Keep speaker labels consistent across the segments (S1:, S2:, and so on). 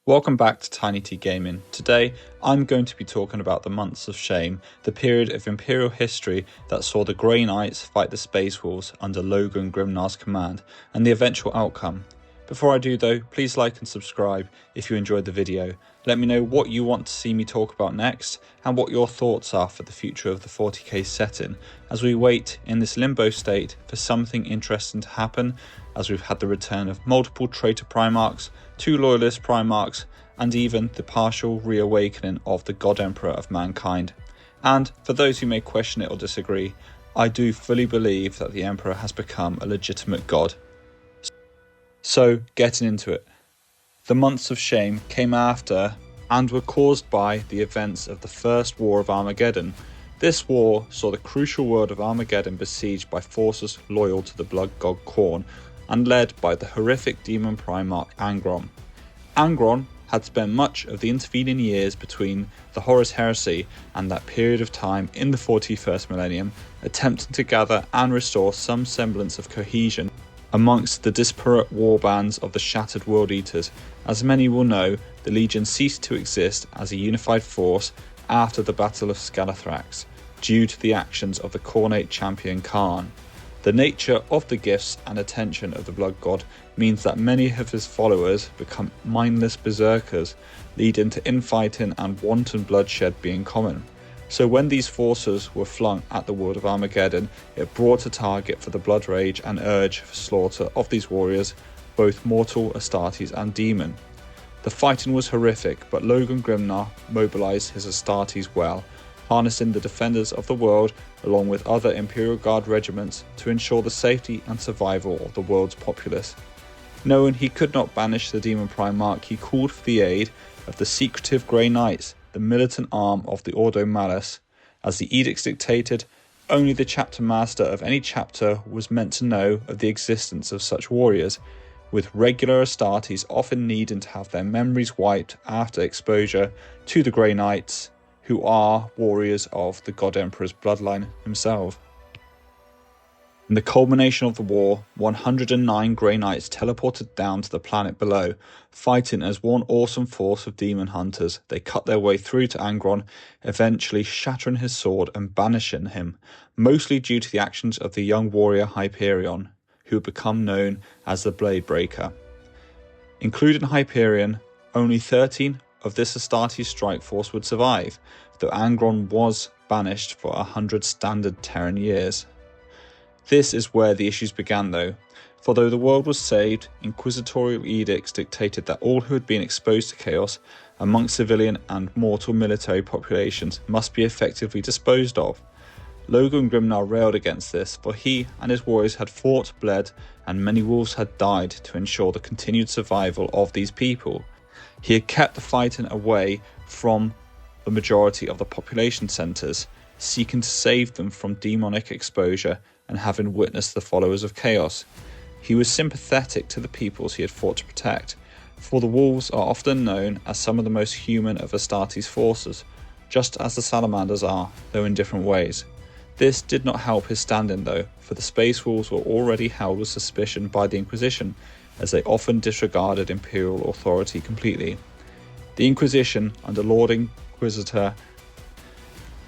S1: Welcome back to Tiny T Gaming. Today I'm going to be talking about the Months of Shame, the period of Imperial history that saw the Grey Knights fight the Space Wolves under Logan Grimnar's command, and the eventual outcome. Before I do though, please like and subscribe if you enjoyed the video. Let me know what you want to see me talk about next, and what your thoughts are for the future of the 40k setting, as we wait in this limbo state for something interesting to happen, as we've had the return of multiple traitor Primarchs, 2 loyalist Primarchs, and even the partial reawakening of the God Emperor of mankind. And for those who may question it or disagree, I do fully believe that the Emperor has become a legitimate god. So, getting into it. The Months of Shame came after and were caused by the events of the First War of Armageddon. This war saw the crucial world of Armageddon besieged by forces loyal to the blood god Khorne and led by the horrific demon Primarch Angron. Angron had spent much of the intervening years between the Horus Heresy and that period of time in the 41st millennium attempting to gather and restore some semblance of cohesion amongst the disparate warbands of the Shattered World Eaters. As many will know, the Legion ceased to exist as a unified force after the Battle of Scalathrax, due to the actions of the Khornate champion Kharn. The nature of the gifts and attention of the Blood God means that many of his followers become mindless berserkers, leading to infighting and wanton bloodshed being common. So when these forces were flung at the world of Armageddon, it brought a target for the blood rage and urge for slaughter of these warriors, both mortal, Astartes and demon. The fighting was horrific, but Logan Grimnar mobilised his Astartes well, harnessing the defenders of the world along with other Imperial Guard regiments to ensure the safety and survival of the world's populace. Knowing he could not banish the demon Primarch, he called for the aid of the secretive Grey Knights, the militant arm of the Ordo Malus. As the edicts dictated, only the chapter master of any chapter was meant to know of the existence of such warriors, with regular Astartes often needing to have their memories wiped after exposure to the Grey Knights, who are warriors of the God Emperor's bloodline himself. In the culmination of the war, 109 Grey Knights teleported down to the planet below. Fighting as one awesome force of demon hunters, they cut their way through to Angron, eventually shattering his sword and banishing him, mostly due to the actions of the young warrior Hyperion, who had become known as the Blade Breaker. Including Hyperion, only 13 of this Astartes strike force would survive, though Angron was banished for 100 standard Terran years. This is where the issues began though, for though the world was saved, inquisitorial edicts dictated that all who had been exposed to chaos amongst civilian and mortal military populations must be effectively disposed of. Logan Grimnar railed against this, for he and his warriors had fought, bled, and many wolves had died to ensure the continued survival of these people. He had kept the fighting away from the majority of the population centres, seeking to save them from demonic exposure and having witnessed the followers of chaos. He was sympathetic to the peoples he had fought to protect, for the wolves are often known as some of the most human of Astartes' forces, just as the salamanders are, though in different ways. This did not help his standing though, for the Space Wolves were already held with suspicion by the Inquisition, as they often disregarded imperial authority completely. The Inquisition, under Lord Inquisitor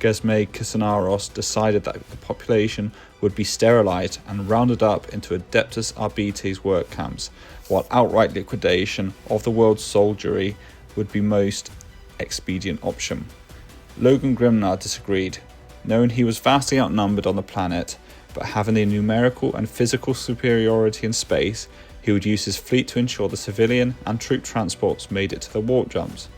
S1: Gesme Kisanaros, decided that the population would be sterilised and rounded up into Adeptus Arbites work camps, while outright liquidation of the world's soldiery would be most expedient option. Logan Grimnar disagreed, knowing he was vastly outnumbered on the planet, but having the numerical and physical superiority in space, he would use his fleet to ensure the civilian and troop transports made it to the warp jumps.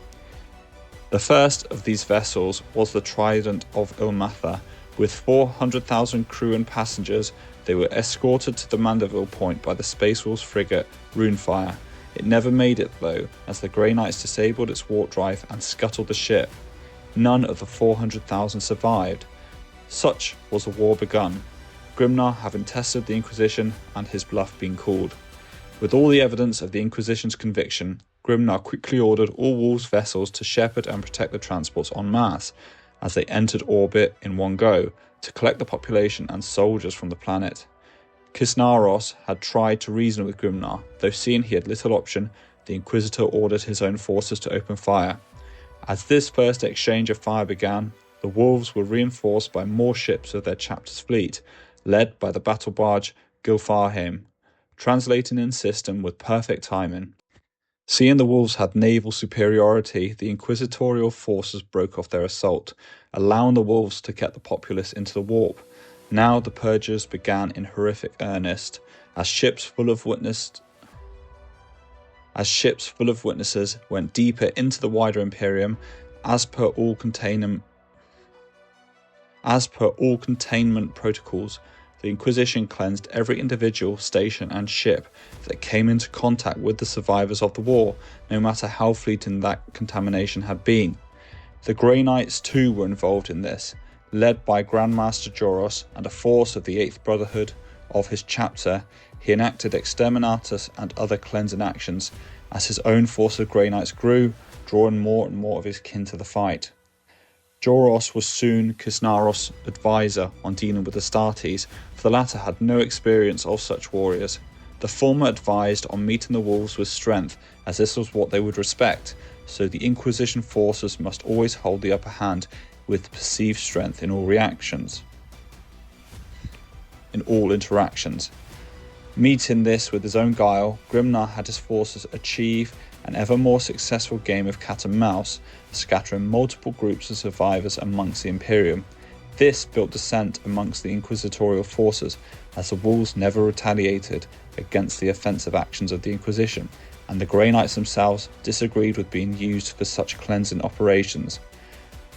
S1: The first of these vessels was the Trident of Ilmatha. With 400,000 crew and passengers, they were escorted to the Mandeville point by the Space Wolves frigate Runefire. It never made it though, as the Grey Knights disabled its warp drive and scuttled the ship. None of the 400,000 survived. Such was the war begun, Grimnar having tested the Inquisition and his bluff being called. With all the evidence of the Inquisition's conviction, Grimnar quickly ordered all Wolves' vessels to shepherd and protect the transports en masse as they entered orbit in one go, to collect the population and soldiers from the planet. Kisnaros had tried to reason with Grimnar, though seeing he had little option, the Inquisitor ordered his own forces to open fire. As this first exchange of fire began, the Wolves were reinforced by more ships of their chapter's fleet, led by the battle barge Gilfarheim, translating in system with perfect timing. Seeing the Wolves had naval superiority, the inquisitorial forces broke off their assault, allowing the Wolves to get the populace into the warp. Now the purges began in horrific earnest, as ships full of witnesses went deeper into the wider Imperium. As per all containment protocols, the Inquisition cleansed every individual, station and ship that came into contact with the survivors of the war, no matter how fleeting that contamination had been. The Grey Knights too were involved in this, led by Grandmaster Joros and a force of the 8th Brotherhood of his chapter. He enacted exterminatus and other cleansing actions as his own force of Grey Knights grew, drawing more and more of his kin to the fight. Joros was soon Cisneros' advisor on dealing with Astartes, for the latter had no experience of such warriors. The former advised on meeting the Wolves with strength, as this was what they would respect, so the Inquisition forces must always hold the upper hand with perceived strength in all interactions. Meeting this with his own guile, Grimnar had his forces achieve an ever more successful game of cat and mouse, scattering multiple groups of survivors amongst the Imperium. This built dissent amongst the inquisitorial forces, as the Wolves never retaliated against the offensive actions of the Inquisition, and the Grey Knights themselves disagreed with being used for such cleansing operations.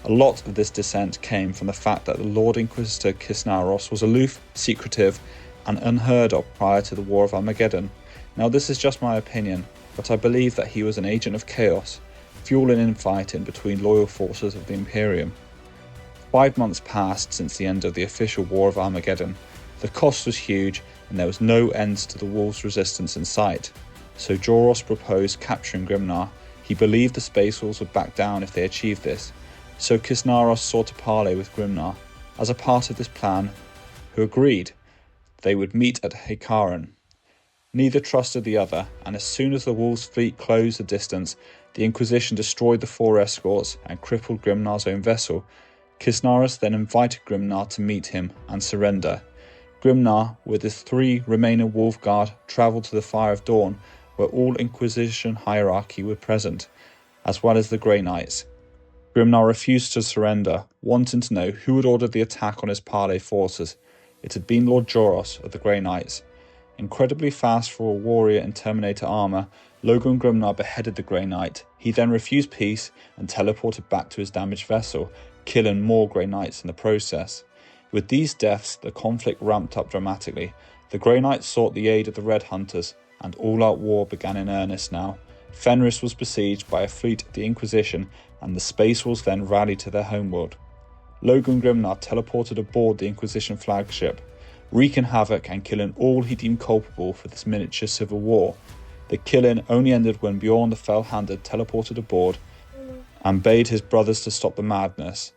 S1: A lot of this dissent came from the fact that the Lord Inquisitor Cisneros was aloof, secretive, and unheard of prior to the War of Armageddon. Now this is just my opinion, but I believe that he was an agent of chaos, fueling infighting between loyal forces of the Imperium. 5 months passed since the end of the official War of Armageddon. The cost was huge, and there was no end to the Wolves' resistance in sight. So Joros proposed capturing Grimnar. He believed the Space Wolves would back down if they achieved this. So Cisneros sought a parley with Grimnar. As a part of this plan, who agreed, they would meet at Hekaron. Neither trusted the other, and as soon as the Wolves' fleet closed the distance, the Inquisition destroyed the 4 escorts and crippled Grimnar's own vessel. Cisneros then invited Grimnar to meet him and surrender. Grimnar, with his 3 remaining Wolf Guard, travelled to the Fire of Dawn, where all Inquisition hierarchy were present, as well as the Grey Knights. Grimnar refused to surrender, wanting to know who had ordered the attack on his parley forces. It had been Lord Joros of the Grey Knights. Incredibly fast for a warrior in Terminator armour, Logan Grimnar beheaded the Grey Knight. He then refused peace and teleported back to his damaged vessel, killing more Grey Knights in the process. With these deaths, the conflict ramped up dramatically. The Grey Knights sought the aid of the Red Hunters, and all-out war began in earnest now. Fenris was besieged by a fleet of the Inquisition, and the Space Wolves then rallied to their homeworld. Logan Grimnar teleported aboard the Inquisition flagship, wreaking havoc and killing all he deemed culpable for this miniature civil war. The killing only ended when Bjorn the Fell-Handed teleported aboard and bade his brothers to stop the madness.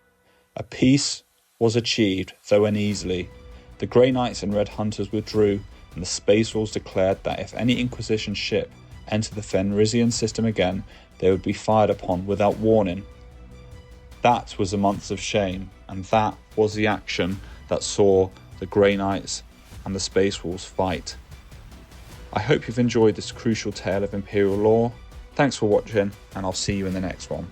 S1: A peace was achieved, though uneasily. The Grey Knights and Red Hunters withdrew, and the Space Wolves declared that if any Inquisition ship entered the Fenrisian system again, they would be fired upon without warning. That was the Months of Shame, and that was the action that saw the Grey Knights and the Space Wolves fight. I hope you've enjoyed this crucial tale of Imperial lore. Thanks for watching, and I'll see you in the next one.